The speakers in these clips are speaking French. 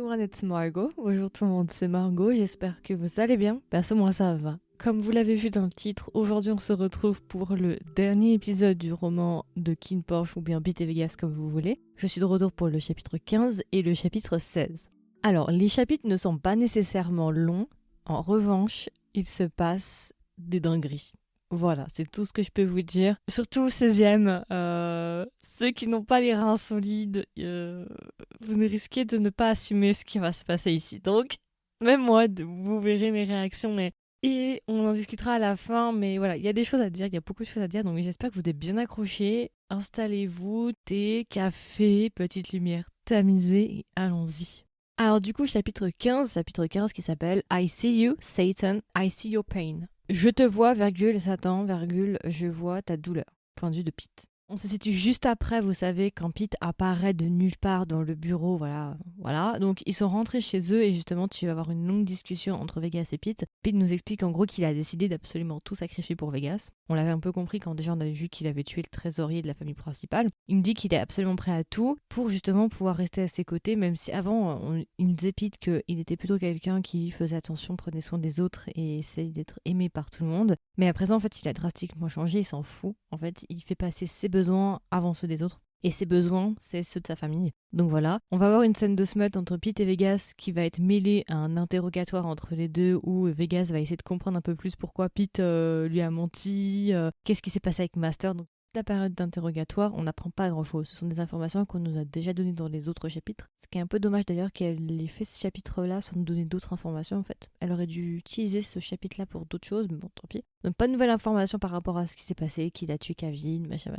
everyone, it's Margot. Bonjour tout le monde, c'est Margot. J'espère que vous allez bien. Perso, moi ça va. Comme vous l'avez vu dans le titre, aujourd'hui on se retrouve pour le dernier épisode du roman de King Porsche ou bien Pete et Vegas comme vous voulez. Je suis de retour pour le chapitre 15 et le chapitre 16. Alors, les chapitres ne sont pas nécessairement longs. En revanche, il se passe des dingueries. Voilà, c'est tout ce que je peux vous dire. Surtout au 16e, ceux qui n'ont pas les reins solides, vous risquez de ne pas assumer ce qui va se passer ici. Donc, même moi, vous verrez mes réactions et on en discutera à la fin. Mais voilà, il y a des choses à dire, il y a beaucoup de choses à dire. Donc j'espère que vous êtes bien accrochés. Installez-vous, thé, café, petite lumière tamisée et allons-y. Alors du coup, chapitre 15 qui s'appelle I see you, Satan, I see your pain. Je te vois, virgule, Satan, virgule, je vois ta douleur. Point de vue de Pete. On se situe juste après, vous savez, quand Pete apparaît de nulle part dans le bureau, voilà. Donc ils sont rentrés chez eux et justement tu vas avoir une longue discussion entre Vegas et Pete. Pete nous explique en gros qu'il a décidé d'absolument tout sacrifier pour Vegas. On l'avait un peu compris quand déjà on avait vu qu'il avait tué le trésorier de la famille principale. Il nous dit qu'il est absolument prêt à tout pour justement pouvoir rester à ses côtés, même si avant il nous disait Pete qu'il était plutôt quelqu'un qui faisait attention, prenait soin des autres et essayait d'être aimé par tout le monde. Mais à présent en fait il a drastiquement changé, il s'en fout. En fait il fait passer ses besoins avant ceux des autres. Et ses besoins, c'est ceux de sa famille. Donc voilà, on va avoir une scène de smut entre Pete et Vegas qui va être mêlée à un interrogatoire entre les deux où Vegas va essayer de comprendre un peu plus pourquoi Pete lui a menti, qu'est-ce qui s'est passé avec Master. Donc la période d'interrogatoire, on n'apprend pas grand-chose. Ce sont des informations qu'on nous a déjà données dans les autres chapitres. Ce qui est un peu dommage d'ailleurs qu'elle ait fait ce chapitre-là sans nous donner d'autres informations en fait. Elle aurait dû utiliser ce chapitre-là pour d'autres choses, mais bon, tant pis. Donc pas de nouvelles informations par rapport à ce qui s'est passé, qu'il a tué Kevin, machin.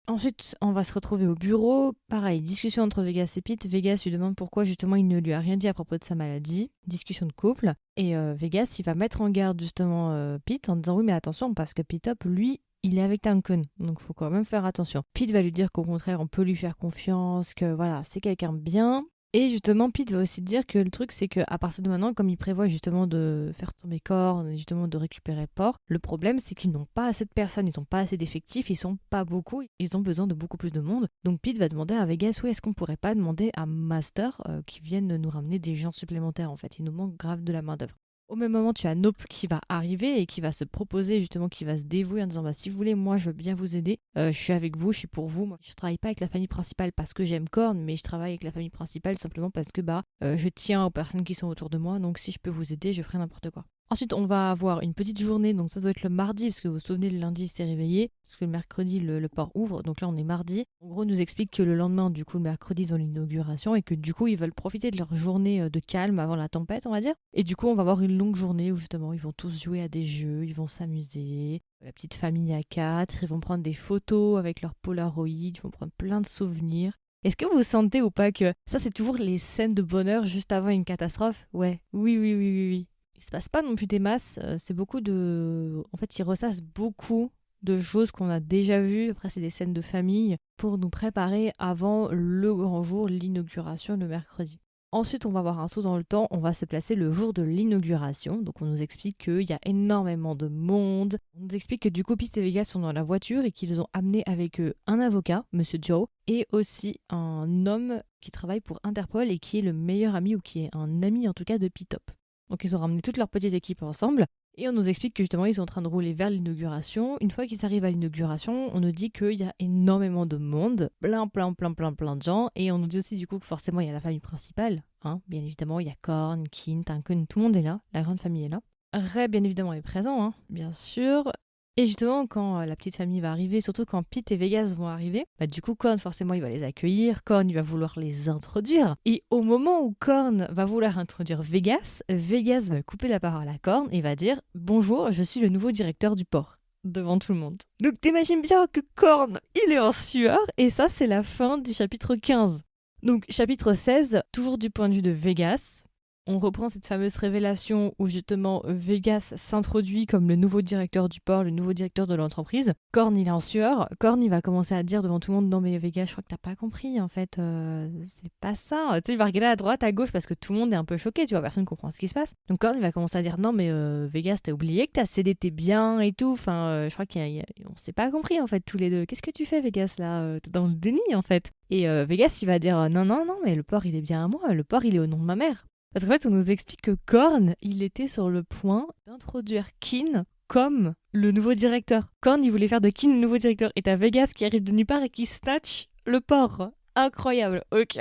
Ensuite, on va se retrouver au bureau. Pareil, discussion entre Vegas et Pete. Vegas lui demande pourquoi justement il ne lui a rien dit à propos de sa maladie. Discussion de couple. Et Vegas, il va mettre en garde justement Pete en disant oui mais attention parce que Pete Up, lui, il est avec Duncan. Donc faut quand même faire attention. Pete va lui dire qu'au contraire, on peut lui faire confiance, que voilà, c'est quelqu'un de bien. Et justement, Pete va aussi dire que le truc, c'est qu'à partir de maintenant, comme il prévoit justement de faire tomber Korn et justement de récupérer le port, le problème, c'est qu'ils n'ont pas assez de personnes, ils n'ont pas assez d'effectifs, ils sont pas beaucoup, ils ont besoin de beaucoup plus de monde. Donc Pete va demander à Vegas, oui, est-ce qu'on pourrait pas demander à Master qui vienne nous ramener des gens supplémentaires en fait, il nous manque grave de la main-d'œuvre. Au même moment, tu as Nope qui va arriver et qui va se proposer, justement, qui va se dévouer en disant bah, si vous voulez, moi je veux bien vous aider, je suis avec vous, je suis pour vous. Moi, je travaille pas avec la famille principale parce que j'aime Korn, mais je travaille avec la famille principale simplement parce que je tiens aux personnes qui sont autour de moi, donc si je peux vous aider, je ferai n'importe quoi. Ensuite, on va avoir une petite journée, donc ça doit être le mardi, parce que vous vous souvenez, le lundi, il s'est réveillé, parce que le mercredi, le port ouvre, donc là, on est mardi. En gros, on nous explique que le lendemain, du coup, le mercredi, ils ont l'inauguration, et que du coup, ils veulent profiter de leur journée de calme avant la tempête, on va dire. Et du coup, on va avoir une longue journée où, justement, ils vont tous jouer à des jeux, ils vont s'amuser, la petite famille à 4, ils vont prendre des photos avec leur Polaroid, ils vont prendre plein de souvenirs. Est-ce que vous sentez ou pas que ça, c'est toujours les scènes de bonheur juste avant une catastrophe? Ouais, oui. Il se passe pas non plus des masses, c'est beaucoup de... En fait, ils ressassent beaucoup de choses qu'on a déjà vues. Après, c'est des scènes de famille pour nous préparer avant le grand jour, l'inauguration le mercredi. Ensuite, on va avoir un saut dans le temps, on va se placer le jour de l'inauguration. Donc, on nous explique qu'il y a énormément de monde. On nous explique que du coup, Pete et Vegas sont dans la voiture et qu'ils ont amené avec eux un avocat, Monsieur Joe, et aussi un homme qui travaille pour Interpol et qui est le meilleur ami, ou qui est un ami en tout cas de Pete Up. Donc ils ont ramené toute leur petite équipe ensemble et on nous explique que justement ils sont en train de rouler vers l'inauguration. Une fois qu'ils arrivent à l'inauguration, on nous dit qu'il y a énormément de monde, plein de gens, et on nous dit aussi du coup que forcément il y a la famille principale, hein. Bien évidemment il y a Korn, Kin, Duncan, tout le monde est là, la grande famille est là. Ray bien évidemment est présent, hein, bien sûr. Et justement, quand la petite famille va arriver, surtout quand Pete et Vegas vont arriver, du coup, Korn, forcément, il va les accueillir, Korn, il va vouloir les introduire. Et au moment où Korn va vouloir introduire Vegas, Vegas va couper la parole à Korn et va dire « Bonjour, je suis le nouveau directeur du port » devant tout le monde. Donc t'imagines bien que Korn, il est en sueur, et ça, c'est la fin du chapitre 15. Donc chapitre 16, toujours du point de vue de Vegas. On reprend cette fameuse révélation où justement Vegas s'introduit comme le nouveau directeur du port, le nouveau directeur de l'entreprise. Korn, il est en sueur. Korn, il va commencer à dire devant tout le monde, non mais Vegas, je crois que t'as pas compris en fait, c'est pas ça. Tu sais, il va regarder à droite, à gauche parce que tout le monde est un peu choqué, tu vois, personne comprend ce qui se passe. Donc Korn, il va commencer à dire, non mais Vegas, t'as oublié que t'as cédé tes biens et tout. Enfin, je crois qu'on s'est pas compris en fait tous les deux. Qu'est-ce que tu fais Vegas là? T'es dans le déni en fait. Et Vegas, il va dire, non non non, mais le port il est bien à moi, le port il est au nom de ma mère. Parce qu'en fait, on nous explique que Korn, il était sur le point d'introduire Kin comme le nouveau directeur. Korn, il voulait faire de Kin le nouveau directeur. Et t'as Vegas qui arrive de nulle part et qui snatch le port. Incroyable. Ok.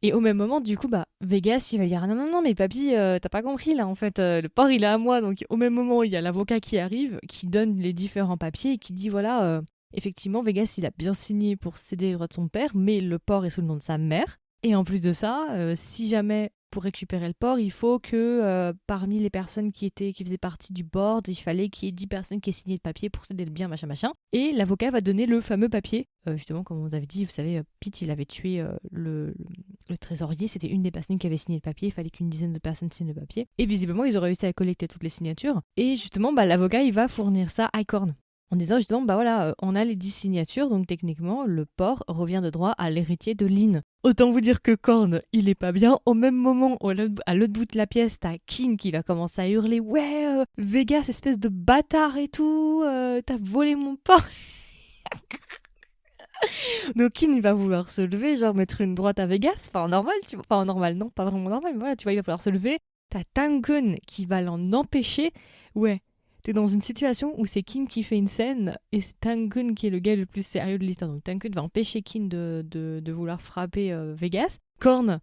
Et au même moment, du coup, Vegas, il va dire non, non, non, mais papy, t'as pas compris là, en fait, le port, il est à moi. Donc au même moment, il y a l'avocat qui arrive, qui donne les différents papiers et qui dit voilà, effectivement, Vegas, il a bien signé pour céder les droits de son père, mais le port est sous le nom de sa mère. Et en plus de ça, si jamais pour récupérer le port, il faut que parmi les personnes qui faisaient partie du board, il fallait qu'il y ait 10 personnes qui aient signé le papier pour céder le bien, machin. Et l'avocat va donner le fameux papier. Justement, comme on vous avait dit, vous savez, Pete, il avait tué le trésorier. C'était une des personnes qui avait signé le papier. Il fallait qu'une dizaine de personnes signent le papier. Et visiblement, ils ont réussi à collecter toutes les signatures. Et justement, l'avocat, il va fournir ça à Korn. En disant justement, voilà, on a les 10 signatures, donc techniquement, le port revient de droit à l'héritier de Lynn. Autant vous dire que Korn, il est pas bien. Au même moment, à l'autre bout de la pièce, t'as Kin qui va commencer à hurler, ouais, Vegas, espèce de bâtard et tout, t'as volé mon port. Donc Kin, il va vouloir se lever, genre mettre une droite à Vegas, enfin normal, tu vois, enfin normal, non, pas vraiment normal, mais voilà, tu vois, il va falloir se lever. T'as Tankun qui va l'en empêcher, ouais. T'es dans une situation où c'est Kin qui fait une scène et c'est Tankun qui est le gars le plus sérieux de l'histoire. Donc Tankun va empêcher Kin de vouloir frapper Vegas. Korn,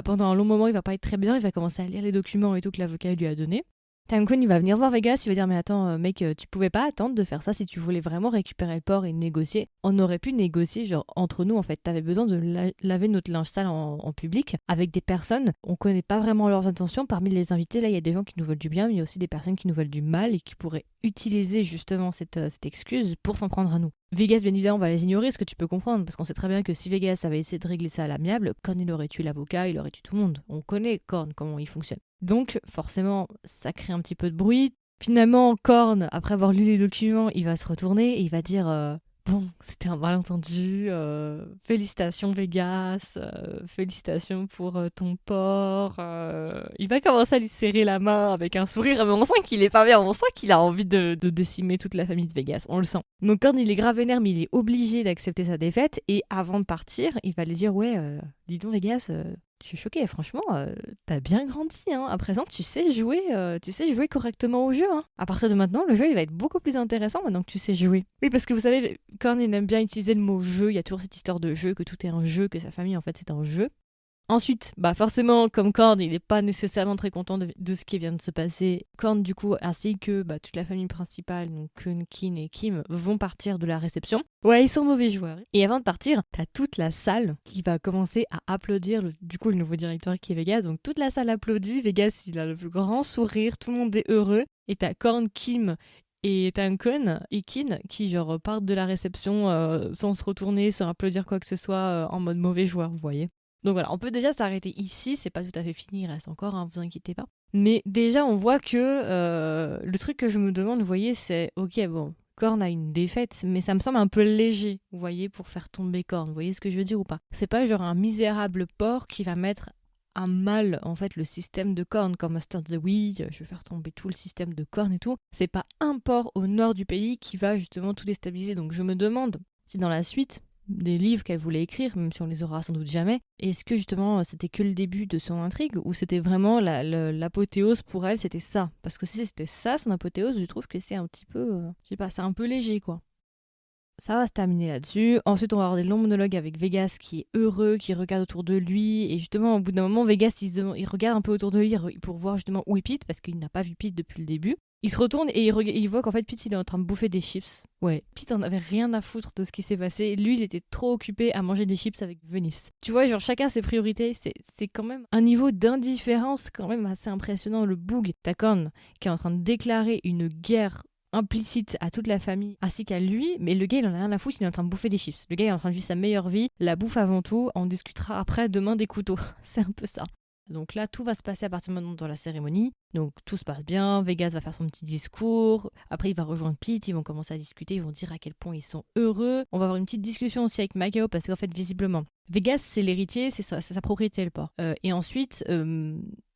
pendant un long moment, il va pas être très bien, il va commencer à lire les documents et tout que l'avocat lui a donné. Tankun, il va venir voir Vegas, il va dire mais attends mec, tu pouvais pas attendre de faire ça si tu voulais vraiment récupérer le port et négocier. On aurait pu négocier genre entre nous en fait, t'avais besoin de laver notre linge sale en public avec des personnes, on connaît pas vraiment leurs intentions, parmi les invités là il y a des gens qui nous veulent du bien mais il y a aussi des personnes qui nous veulent du mal et qui pourraient utiliser justement cette excuse pour s'en prendre à nous. Vegas, bien évidemment, va les ignorer, ce que tu peux comprendre, parce qu'on sait très bien que si Vegas avait essayé de régler ça à l'amiable, Korn il aurait tué l'avocat, il aurait tué tout le monde. On connaît Korn, comment il fonctionne. Donc, forcément, ça crée un petit peu de bruit. Finalement, Korn, après avoir lu les documents, il va se retourner et il va dire bon, c'était un malentendu, félicitations Vegas, félicitations pour ton port. Il va commencer à lui serrer la main avec un sourire, mais on sent qu'il est pas bien, on sent qu'il a envie de décimer toute la famille de Vegas, on le sent. Donc Korn, il est grave vénère, mais il est obligé d'accepter sa défaite, et avant de partir, il va lui dire ouais, dis donc Vegas, je suis choquée, franchement, t'as bien grandi, hein. À présent, tu sais jouer correctement au jeu, hein. À partir de maintenant, le jeu, il va être beaucoup plus intéressant maintenant que tu sais jouer. Oui, parce que vous savez, Korn, il aime bien utiliser le mot jeu, il y a toujours cette histoire de jeu, que tout est un jeu, que sa famille, en fait, c'est un jeu. Ensuite, forcément, comme Korn, il n'est pas nécessairement très content de ce qui vient de se passer. Korn, du coup, ainsi que toute la famille principale, donc Kun, Kin et Kim, vont partir de la réception. Ouais, ils sont mauvais joueurs. Et avant de partir, t'as toute la salle qui va commencer à applaudir, du coup, le nouveau directeur qui est Vegas. Donc toute la salle applaudit, Vegas, il a le plus grand sourire, tout le monde est heureux. Et t'as Korn, Kim et Tankun et Kin qui, genre, partent de la réception sans se retourner, sans applaudir quoi que ce soit, en mode mauvais joueur, vous voyez. Donc voilà, on peut déjà s'arrêter ici, c'est pas tout à fait fini, il reste encore, hein, vous inquiétez pas. Mais déjà, on voit que le truc que je me demande, vous voyez, c'est ok, bon, Korn a une défaite, mais ça me semble un peu léger, vous voyez, pour faire tomber Korn, vous voyez ce que je veux dire ou pas? C'est pas genre un misérable porc qui va mettre à mal, en fait, le système de Korn, comme Master disait oui, je vais faire tomber tout le système de Korn et tout. C'est pas un port au nord du pays qui va justement tout déstabiliser, donc je me demande si dans la suite des livres qu'elle voulait écrire, même si on les aura sans doute jamais. Est-ce que justement c'était que le début de son intrigue ou c'était vraiment l'apothéose pour elle, c'était ça? Parce que si c'était ça son apothéose, je trouve que c'est un petit peu, je sais pas, c'est un peu léger quoi. Ça va se terminer là-dessus. Ensuite, on va avoir des longs monologues avec Vegas qui est heureux, qui regarde autour de lui. Et justement, au bout d'un moment, Vegas, il regarde un peu autour de lui pour voir justement où est Pete, parce qu'il n'a pas vu Pete depuis le début. Il se retourne et il voit qu'en fait, Pete, il est en train de bouffer des chips. Ouais, Pete en avait rien à foutre de ce qui s'est passé. Lui, il était trop occupé à manger des chips avec Venice. Tu vois, genre, chacun ses priorités. C'est quand même un niveau d'indifférence quand même assez impressionnant. Le Boog, Takon, qui est en train de déclarer une guerre implicite à toute la famille ainsi qu'à lui, mais le gars il en a rien à foutre, il est en train de bouffer des chips. Le gars il est en train de vivre sa meilleure vie, la bouffe avant tout, on discutera après demain des couteaux. C'est un peu ça. Donc là, tout va se passer à partir de maintenant dans la cérémonie. Donc tout se passe bien, Vegas va faire son petit discours, après il va rejoindre Pete, ils vont commencer à discuter, ils vont dire à quel point ils sont heureux. On va avoir une petite discussion aussi avec Macao parce qu'en fait, visiblement, Vegas c'est l'héritier, c'est sa propriété le port. Et ensuite,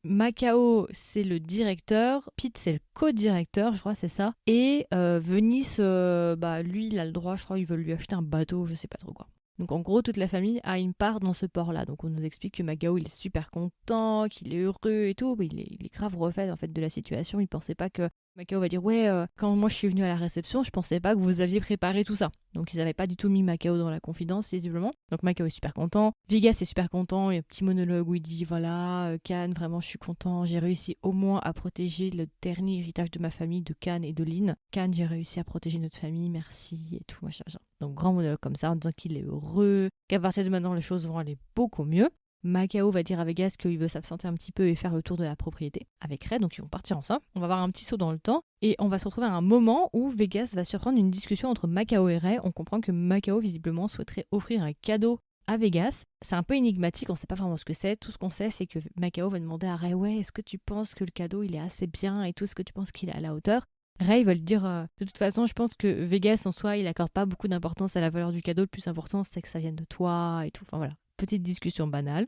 Macao c'est le directeur, Pete c'est le co-directeur, je crois c'est ça. Et Venice, lui il a le droit, je crois, ils veulent lui acheter un bateau, je sais pas trop quoi. Donc en gros, toute la famille a une part dans ce port-là. Donc on nous explique que Macao, il est super content, qu'il est heureux et tout. Mais il est grave refait en fait de la situation. Il pensait pas que Macao va dire ouais, quand moi je suis venue à la réception, je pensais pas que vous aviez préparé tout ça. Donc ils n'avaient pas du tout mis Macao dans la confidence, visiblement. Donc Macao est super content. Vegas est super content. Il y a un petit monologue où il dit voilà, Can, vraiment je suis content. J'ai réussi au moins à protéger le dernier héritage de ma famille, de Can et de Lynn. Can, j'ai réussi à protéger notre famille, merci et tout, machin. Donc grand monologue comme ça en disant qu'il est heureux, qu'à partir de maintenant les choses vont aller beaucoup mieux. Macao va dire à Vegas qu'il veut s'absenter un petit peu et faire le tour de la propriété avec Ray, donc ils vont partir ensemble. On va avoir un petit saut dans le temps et on va se retrouver à un moment où Vegas va surprendre une discussion entre Macao et Ray. On comprend que Macao visiblement souhaiterait offrir un cadeau à Vegas. C'est un peu énigmatique, on sait pas vraiment ce que c'est. Tout ce qu'on sait, c'est que Macao va demander à Ray ouais, est-ce que tu penses que le cadeau il est assez bien et tout, est-ce que tu penses qu'il est à la hauteur? Ray va lui dire de toute façon, je pense que Vegas en soi, il accorde pas beaucoup d'importance à la valeur du cadeau. Le plus important, c'est que ça vienne de toi et tout. Enfin voilà, petite discussion banale.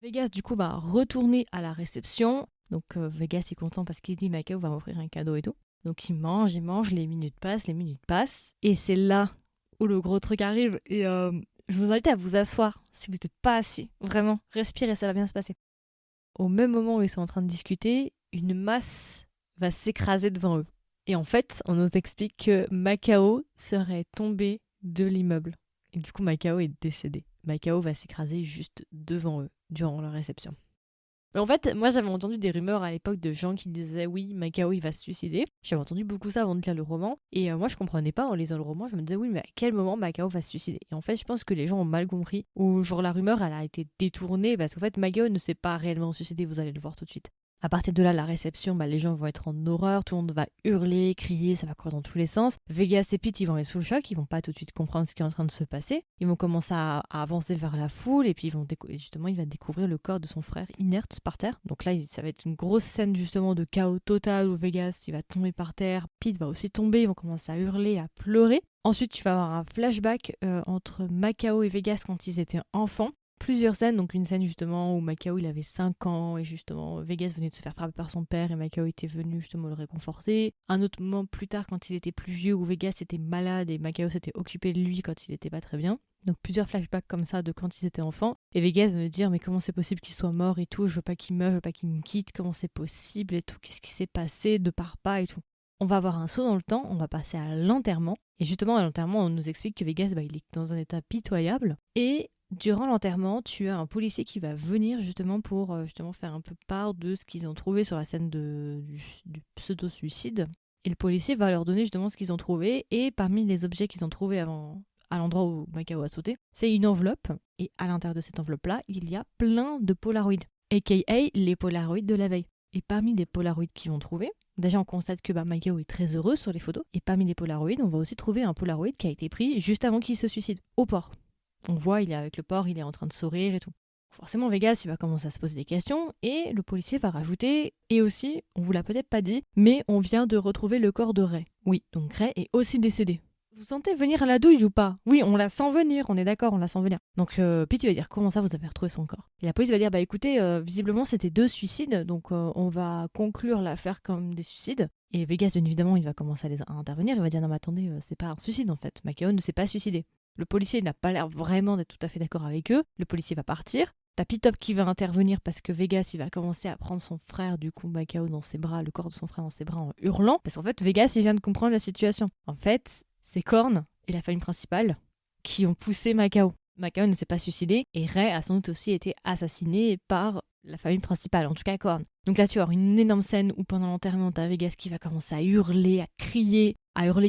Vegas, du coup, va retourner à la réception. Donc, Vegas est content parce qu'il dit Macao va m'offrir un cadeau et tout. Donc, il mange, les minutes passent. Et c'est là où le gros truc arrive. Et je vous invite à vous asseoir si vous n'êtes pas assis. Vraiment, respirez, ça va bien se passer. Au même moment où ils sont en train de discuter, une masse va s'écraser devant eux. Et en fait, on nous explique que Macao serait tombé de l'immeuble. Et du coup, Macao est décédé. Macao va s'écraser juste devant eux durant leur réception. Mais en fait, moi j'avais entendu des rumeurs à l'époque de gens qui disaient oui, Macao il va se suicider. J'avais entendu beaucoup ça avant de lire le roman. Et moi je comprenais pas en lisant le roman. Je me disais oui, mais à quel moment Macao va se suicider? Et en fait, je pense que les gens ont mal compris. Ou genre la rumeur elle a été détournée parce qu'en fait, Macao ne s'est pas réellement suicidé. Vous allez le voir tout de suite. À partir de là, la réception, les gens vont être en horreur, tout le monde va hurler, crier, ça va courir dans tous les sens. Vegas et Pete, ils vont être sous le choc, ils vont pas tout de suite comprendre ce qui est en train de se passer. Ils vont commencer à avancer vers la foule et puis il va découvrir le corps de son frère inerte par terre. Donc là, ça va être une grosse scène justement de chaos total où Vegas, il va tomber par terre, Pete va aussi tomber, ils vont commencer à hurler, à pleurer. Ensuite, tu vas avoir un flashback entre Macao et Vegas quand ils étaient enfants. Plusieurs scènes, donc une scène justement où Macao il avait 5 ans et justement Vegas venait de se faire frapper par son père et Macao était venu justement le réconforter. Un autre moment plus tard quand il était plus vieux où Vegas était malade et Macao s'était occupé de lui quand il était pas très bien. Donc plusieurs flashbacks comme ça de quand ils étaient enfants. Et Vegas va me dire mais comment c'est possible qu'il soit mort et tout, je veux pas qu'il meure, je veux pas qu'il me quitte, comment c'est possible et tout, qu'est-ce qui s'est passé de par pas et tout. On va avoir un saut dans le temps, on va passer à l'enterrement. Et justement à l'enterrement on nous explique que Vegas il est dans un état pitoyable et durant l'enterrement, tu as un policier qui va venir justement pour justement faire un peu part de ce qu'ils ont trouvé sur la scène du pseudo-suicide. Et le policier va leur donner justement ce qu'ils ont trouvé. Et parmi les objets qu'ils ont trouvés à l'endroit où Macao a sauté, c'est une enveloppe. Et à l'intérieur de cette enveloppe-là, il y a plein de polaroïds, a.k.a. les polaroïds de la veille. Et parmi les polaroïds qu'ils vont trouver, déjà on constate que Macao est très heureux sur les photos. Et parmi les polaroïds, on va aussi trouver un polaroïd qui a été pris juste avant qu'il se suicide, au port. On voit, il est avec le porc, il est en train de sourire et tout. Forcément, Vegas, il va commencer à se poser des questions et le policier va rajouter et aussi, on vous l'a peut-être pas dit, mais on vient de retrouver le corps de Ray. Oui, donc Ray est aussi décédé. Vous sentez venir à la douille ou pas? Oui, on la sent venir, on est d'accord, on la sent venir. Donc Pete va dire comment ça vous avez retrouvé son corps? Et la police va dire écoutez, visiblement c'était 2 suicides, donc on va conclure l'affaire comme des suicides. Et Vegas, bien évidemment, il va commencer à intervenir, il va dire non mais attendez, c'est pas un suicide en fait, Macao ne s'est pas suicidé. Le policier n'a pas l'air vraiment d'être tout à fait d'accord avec eux. Le policier va partir. T'as Pete qui va intervenir parce que Vegas, il va commencer à prendre son frère, du coup Macao dans ses bras, le corps de son frère dans ses bras en hurlant. Parce qu'en fait, Vegas, il vient de comprendre la situation. En fait, c'est Korn et la famille principale qui ont poussé Macao. Macao ne s'est pas suicidé et Ray a sans doute aussi été assassiné par la famille principale, en tout cas Korn. Donc là, tu vas avoir une énorme scène où pendant l'enterrement, t'as Vegas qui va commencer à hurler, à crier,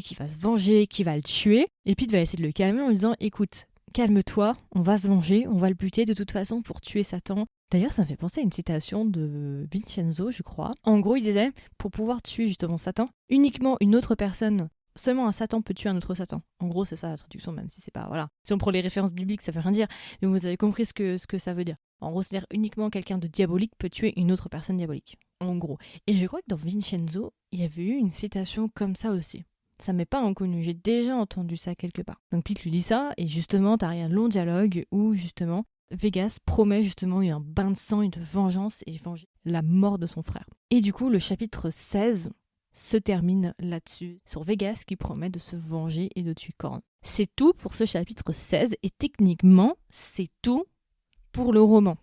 qu'il va se venger, qu'il va le tuer. Et Pete va essayer de le calmer en lui disant écoute, calme-toi, on va se venger, on va le buter de toute façon pour tuer Satan. D'ailleurs, ça me fait penser à une citation de Vincenzo, je crois. En gros, il disait pour pouvoir tuer justement Satan, uniquement une autre personne Seulement un Satan peut tuer un autre Satan. En gros, c'est ça la traduction, même si c'est pas... Voilà. Si on prend les références bibliques, ça veut rien dire. Mais vous avez compris ce que ça veut dire. En gros, c'est-à-dire uniquement quelqu'un de diabolique peut tuer une autre personne diabolique. En gros. Et je crois que dans Vincenzo, il y avait eu une citation comme ça aussi. Ça m'est pas inconnu, j'ai déjà entendu ça quelque part. Donc Pete lui dit ça, et justement, t'as un long dialogue où justement, Vegas promet justement un bain de sang et de vengeance et venger la mort de son frère. Et du coup, le chapitre 16 se termine là-dessus, sur Vegas qui promet de se venger et de tuer Korn. C'est tout pour ce chapitre 16, et techniquement, c'est tout pour le roman.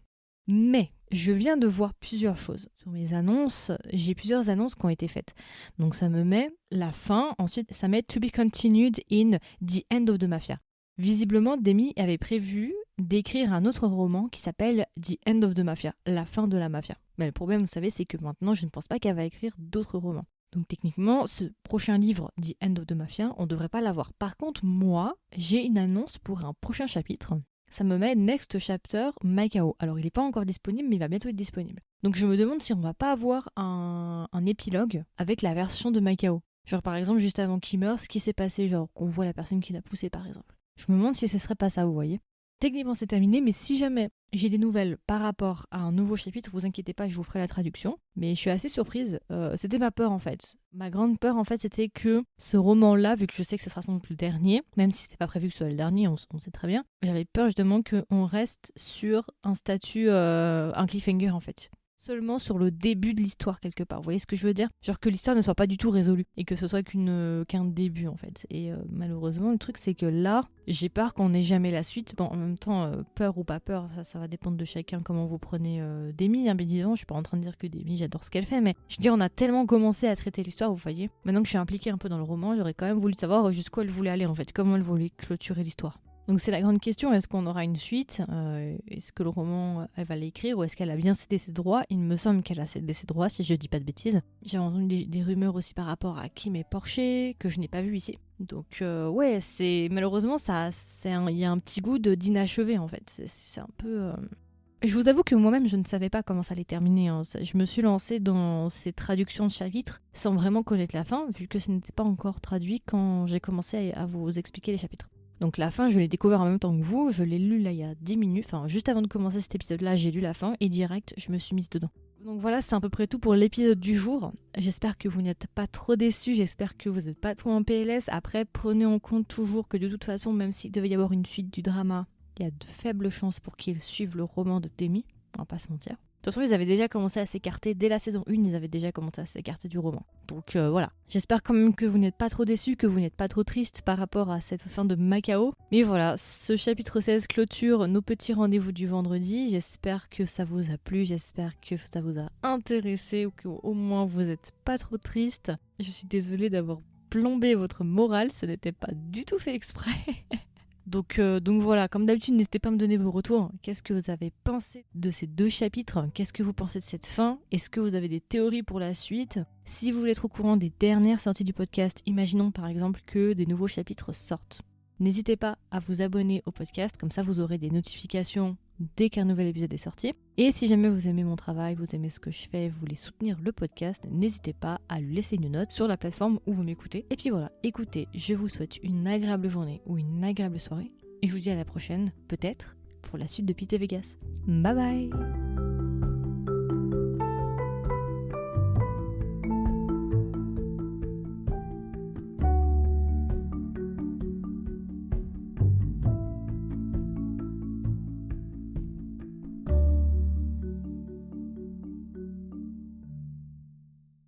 Mais je viens de voir plusieurs choses. Sur mes annonces, j'ai plusieurs annonces qui ont été faites. Donc ça me met la fin, ensuite ça met To be continued in The End of the Mafia. Visiblement, Demi avait prévu d'écrire un autre roman qui s'appelle The End of the Mafia, la fin de la mafia. Mais le problème, vous savez, c'est que maintenant, je ne pense pas qu'elle va écrire d'autres romans. Donc techniquement, ce prochain livre, The End of the Mafia, on ne devrait pas l'avoir. Par contre, moi, j'ai une annonce pour un prochain chapitre. Ça me met Next Chapter Macao. Alors il n'est pas encore disponible, mais il va bientôt être disponible. Donc je me demande si on va pas avoir un épilogue avec la version de Macao. Genre par exemple, juste avant qu'il meure, ce qui s'est passé, genre qu'on voit la personne qui l'a poussé par exemple. Je me demande si ce serait pas ça, vous voyez. Techniquement c'est terminé, mais si jamais j'ai des nouvelles par rapport à un nouveau chapitre, vous inquiétez pas, je vous ferai la traduction. Mais je suis assez surprise, c'était ma peur en fait. Ma grande peur en fait c'était que ce roman-là, vu que je sais que ce sera sans doute le dernier, même si c'était pas prévu que ce soit le dernier, on sait très bien, j'avais peur justement qu'on reste sur un statut, un cliffhanger en fait. Seulement sur le début de l'histoire quelque part. Vous voyez ce que je veux dire? Genre que l'histoire ne soit pas du tout résolue et que ce soit qu'un début en fait. Et malheureusement le truc c'est que là j'ai peur qu'on n'ait jamais la suite. Bon en même temps peur ou pas peur ça va dépendre de chacun comment vous prenez Demi. Hein, bien évidemment je suis pas en train de dire que Demi j'adore ce qu'elle fait, mais je veux dire on a tellement commencé à traiter l'histoire, vous voyez. Maintenant que je suis impliquée un peu dans le roman, j'aurais quand même voulu savoir jusqu'où elle voulait aller en fait, comment elle voulait clôturer l'histoire. Donc c'est la grande question, est-ce qu'on aura une suite? Est-ce que le roman, elle va l'écrire ou est-ce qu'elle a bien cédé ses droits? Il me semble qu'elle a cédé ses droits, si je dis pas de bêtises. J'ai entendu des rumeurs aussi par rapport à Kim et Porcher, que je n'ai pas vu ici. Donc ouais, c'est malheureusement, il y a un petit goût d'inachevé en fait. C'est un peu... Je vous avoue que moi-même, je ne savais pas comment ça allait terminer. Hein. Je me suis lancée dans ces traductions de chapitres sans vraiment connaître la fin, vu que ce n'était pas encore traduit quand j'ai commencé à vous expliquer les chapitres. Donc la fin, je l'ai découvert en même temps que vous, je l'ai lu là il y a 10 minutes, enfin juste avant de commencer cet épisode-là, j'ai lu la fin et direct, je me suis mise dedans. Donc voilà, c'est à peu près tout pour l'épisode du jour. J'espère que vous n'êtes pas trop déçus, j'espère que vous n'êtes pas trop en PLS. Après, prenez en compte toujours que de toute façon, même s'il devait y avoir une suite du drama, il y a de faibles chances pour qu'ils suivent le roman de Demi, on va pas se mentir. De toute façon, ils avaient déjà commencé à s'écarter, dès la saison 1, ils avaient déjà commencé à s'écarter du roman. Donc voilà. J'espère quand même que vous n'êtes pas trop déçus, que vous n'êtes pas trop tristes par rapport à cette fin de Macao. Mais voilà, ce chapitre 16 clôture nos petits rendez-vous du vendredi. J'espère que ça vous a plu, j'espère que ça vous a intéressé ou qu'au moins vous n'êtes pas trop tristes. Je suis désolée d'avoir plombé votre morale, ce n'était pas du tout fait exprès. Donc voilà, comme d'habitude, n'hésitez pas à me donner vos retours. Qu'est-ce que vous avez pensé de ces 2 chapitres? Qu'est-ce que vous pensez de cette fin? Est-ce que vous avez des théories pour la suite? Si vous voulez être au courant des dernières sorties du podcast, imaginons par exemple que des nouveaux chapitres sortent. N'hésitez pas à vous abonner au podcast, comme ça vous aurez des notifications dès qu'un nouvel épisode est sorti. Et si jamais vous aimez mon travail, vous aimez ce que je fais, vous voulez soutenir le podcast, n'hésitez pas à lui laisser une note sur la plateforme où vous m'écoutez. Et puis voilà, écoutez, je vous souhaite une agréable journée ou une agréable soirée. Et je vous dis à la prochaine, peut-être, pour la suite de Pete Vegas. Bye bye!